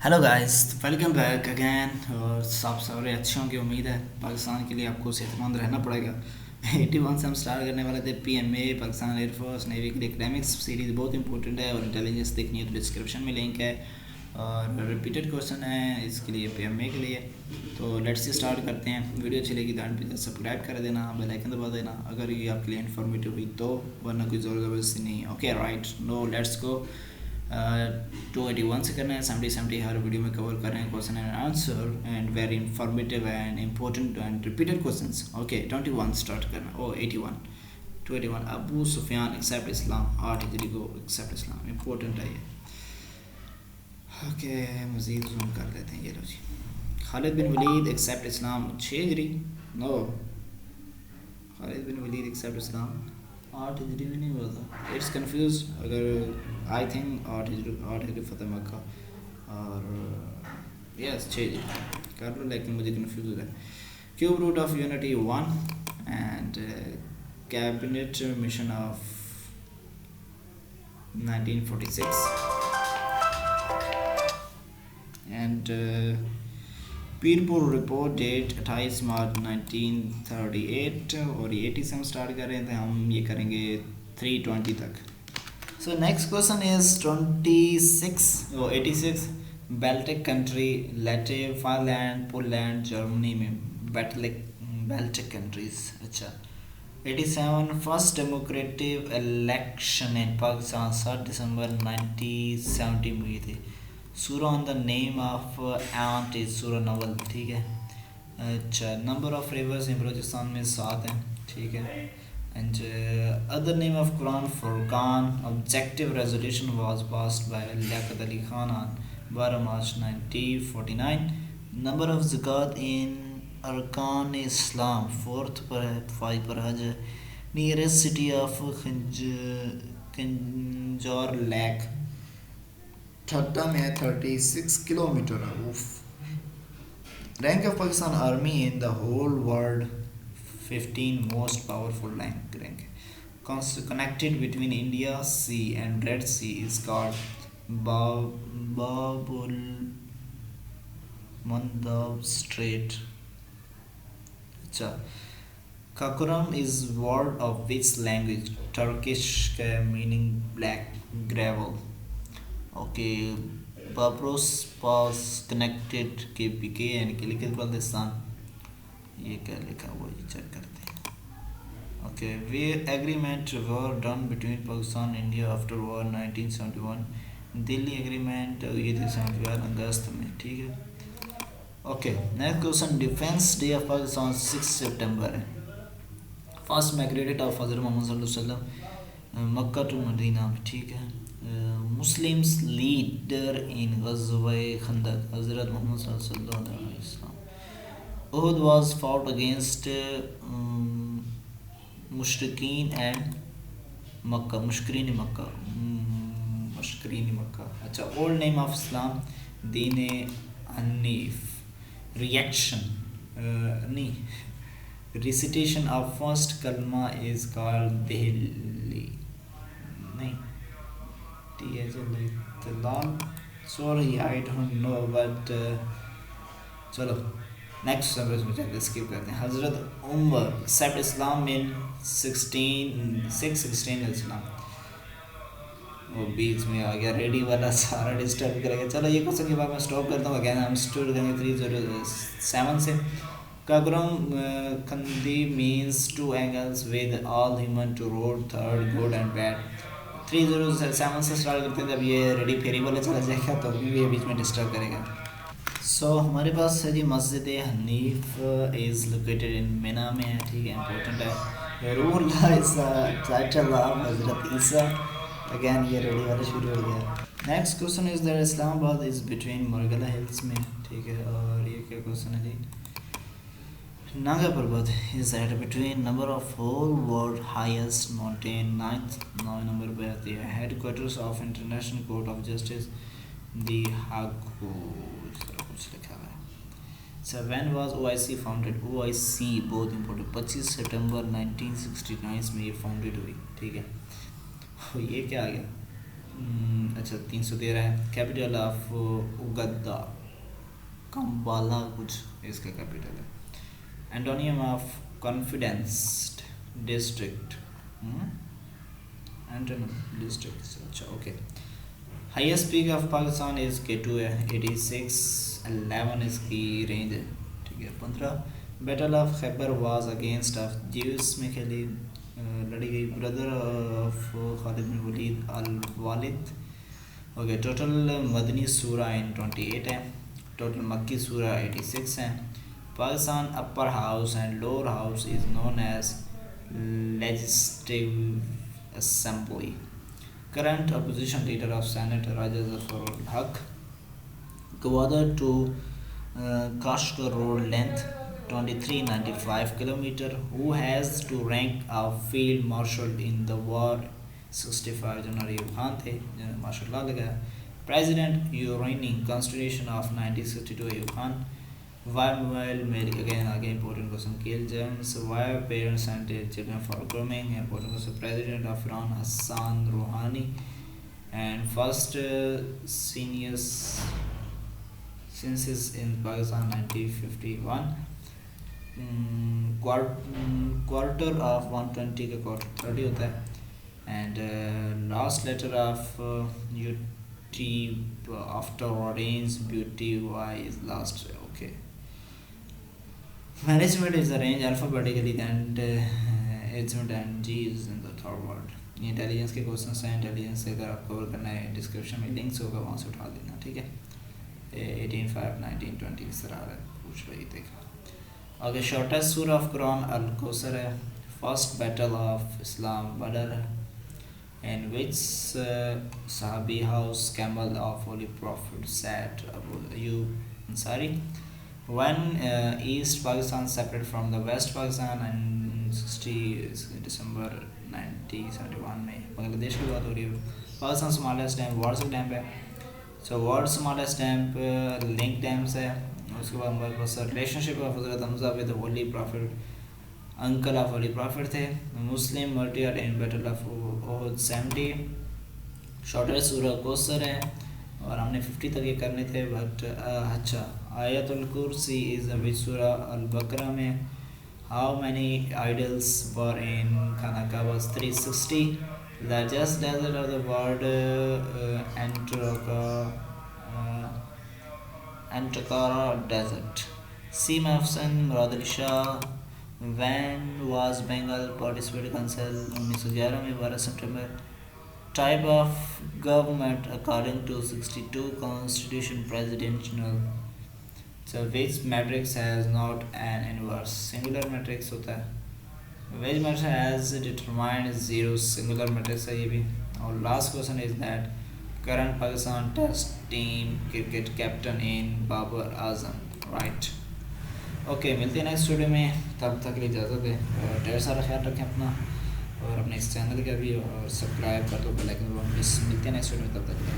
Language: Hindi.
Hello guys, welcome back again. और सब सारे अच्छे होंगे, उम्मीद है। पाकिस्तान के लिए आपको सेहतमंद रहना पड़ेगा। 81 से हम स्टार्ट करने वाले थे पीएमए पाकिस्तान एयरफोर्स नेवी के लिए एकेडमिक्स सीरीज़ बहुत इंपॉर्टेंट है और इंटेलिजेंस देखनी है तो डिस्क्रिप्शन में लिंक है और रिपीटेड क्वेश्चन है इसके लिए पीएमए के लिए। तो लेट्स से स्टार्ट करते हैं। वीडियो अच्छी लगी तो सब्सक्राइब कर देना, बेल आइकन दबा देना अगर ये आपके लिए इन्फॉर्मेटिव हुई तो, वरना कोई ज़बरदस्ती नहीं। Okay right, no let's go. 281 से करना है, 70 हर वीडियो में कवर कर रहे हैं question and answer and very informative and important and repeated questions. Okay 21 start करना। ओ 81 281 अबू सुफियान एक्सेप्ट इस्लाम, 8 हिजरी को एक्सेप्ट इस्लाम, इंपॉर्टेंट है ये। ओके मज़ीद जूम कर लेते हैं। ये लो जी, खालिद बिन वलीद एक्सेप्ट इस्लाम 6 हिजरी। No, Khalid bin Waleed accept इस्लाम 8 हिजरी में नहीं हुआ था। It's confuse. अगर आई थिंक 8 हिजरी फतेह मक्का और यस 6 हिजरी कर लो, लेकिन मुझे कंफ्यूज हो रहा है। Cube root of unity 1 and cabinet mission of 1946 and Pirpur report date 28 March 1938 और ये 80 से हम स्टार्ट कर रहे थे, हम ये करेंगे 320 तक। सो नेक्स्ट क्वेश्चन इज 26 और 86 Baltic country Latvia Finland Poland Germany में बेल्टिक कंट्रीज। अच्छा 87 first democratic election in Pakistan 7 दिसंबर 1970 में हुई थी। Surah on the name of ant is surah Naml, ठीक है। अच्छा number of rivers in Balochistan में 7 हैं, ठीक है। And other name of Quran Furqan. Objective resolution was passed by Liaquat Ali Khan on 12 March 1949। Number of zakat इन अरकान इस्लाम 4th पर है, 5 पर हज। Nearest city of Keenjhar lake Thatta में है, 36 किलोमीटर है। उफ। Rank of Pakistan army in the whole world 15 most powerful rank. Connected between India sea and red sea is called Babul Mandeb strait. अच्छा Karakoram is word of which language? Turkish का मीनिंग ब्लैक ग्रेवल। ओके बाबरोस pass connected K P K यानी कि लिखित बल्दिस्तान, ये क्या लिखा हुआ ये चेक करते हैं। Okay way agreement were done between Pakistan India after war 1971। Delhi agreement ये थी 71 अगस्त में, ठीक है। Okay next question, defence day of Pakistan 6 सितंबर है। फर्स्ट माइग्रेटेड ऑफ हज़रत मोहम्मद सल्लल्लाहु अलैहि वसल्लम मक्का टू मदीना में, ठीक है। मुस्लिम्स लीडर इन ग़ज़वा खंदक हज़रत मोहम्मद सल्लल्लाहु अलैहि वसल्लम। उहद वाज फॉट अगेंस्ट मुशरिकीन एंड मक्का, मुशरिकीन मक्का। अच्छा old name of Islam Deen Hanif. Reaction नहीं रिसिटेशन ऑफ फर्स्ट कलमा इज कॉल्ड दहली नहीं sorry I don't know but चलो नेक्स्ट सर्विस में चलते स्किप करते हैं। हज़रत उमर एक्सेप्ट इस्लाम इन 16 इस्लाम। वो बीच में आ गया रेडी वाला, सारा डिस्टर्ब करेगा। चलो ये क्वेश्चन के बाद मैं स्टॉप करता हूँ। अगेन हम स्टूड करेंगे 307 से। काकरम खंदी means 2 angles with all human two road third good and bad. 307 से स्टार्ट करते हैं। जब ये रेडी फेरी वाला चला जाएगा तो अभी ये बीच में डिस्टर्ब करेगा। सो हमारे पास है जी मस्जिद हनीफ इज़ लोकेटेड इन मिना में है, ठीक है, इंपॉर्टेंट है। रूल टाइटल ऑफ हज़रत ईसा। अगेन ये रेडी वाला शुरू हो गया। Next question is that Islamabad is between Margalla hills में, ठीक है। और ये क्या क्वेश्चन है जी? Naga Parbat is at between number of whole world highest mountain 9 number पे आती है। Headquarters of International Court of Justice the Hague, कुछ लिखा हुआ है। So when was OIC founded? OIC बहुत इंपॉर्टेंट 25 सितंबर 1969 में ये फाउंडेड हुई, ठीक है। ये क्या आ गया? अच्छा 313 है। कैपिटल ऑफ उगद्दा, कम्बाला कुछ इसका कैपिटल है। एंटोनियम ऑफ कॉन्फिडेंस, डिस्ट्रिक्ट, एंटोनियम डिस्ट्रिक्ट। अच्छा okay. Highest peak of Pakistan is K2 है, 8611 इसकी रेंज है, ठीक है। 15 battle of Khaibar was against of Jews में खेली लड़ी गई, brother of Khalid bin Walid al Walid. Okay, total Madani सूरा इन 28 है, टोटल मक्की सूरा 86 है। Pakistan upper house and lower house is known as legislative assembly. Current opposition leader of Senate Raja Zafar Haq, Gwadar to Kashgar road length 2395 km, who has to rank of field marshal in the war 65 general Ayub Khan थे, मार्शल लॉ लगा। President uraining constitution of 1962 Ayub Khan. Why mobile male again important question, kill germs, why parents and their children for grooming, important question, president of Iran Hassan Rouhani, and first senior census in Pakistan 1951। quarter of 120 का quarter 30 होता है, and last letter of UT after orange beauty y is last, okay। Management is arranged alphabetically and agent and G is in the third word। ये इंटेलिजेंस के क्वेश्चन हैं, इंटेलिजेंस से अगर आप कवर करना है डिस्क्रिप्शन में लिंक्स होगा, वहाँ से उठा लेना, ठीक है। 18 5 19 20 इस तरह पूछ रही देखा। ओके, शॉर्टेस्ट सूरा ऑफ कुरान अल कौसर है। फर्स्ट बैटल ऑफ इस्लाम बदर है। in which Sahabi house camel of Holy Prophet sat Abu Ayyub Ansari। When East Pakistan separated from the West Pakistan and 60 December 1971 में बांग्लादेश की बात हो रही है। Pakistan smallest dam world dam है, so world smallest dam link dams है। उसके बाद हमारे पास relationship of Hazrat Hamza with holy prophet, uncle of holy prophet थे। Muslim martyr in battle of Uhud 70। Shortest surah Kausar है और हमने 50 तक ये करने थे, बट अच्छा। आयतुल कुर्सी इज़ विच सूरा अल बकरा में। How many idols were in Khana Kaaba 360। Largest desert of the world Antarctica desert. सी मैफसन Murad Ali Shah. When was Bengal Participatory Council 1911 में 12 सितंबर। Type of government according to 62 Constitution presidential। So which matrix has not an inverse? Singular matrix होता है। Which matrix has determined zero? Singular matrix है ये भी। और last question is that current Pakistan test team cricket captain in Babar Azam, right? Okay, मिलते हैं नेक्स्ट वीडियो में, तब तक के लिए इजाज़त है और ढेर सारा ख्याल रखें अपना और अपने इस चैनल का भी, और सब्सक्राइब कर दो बेल आइकन। मिलते हैं नेक्स्ट वीडियो में, तब तक के लिए।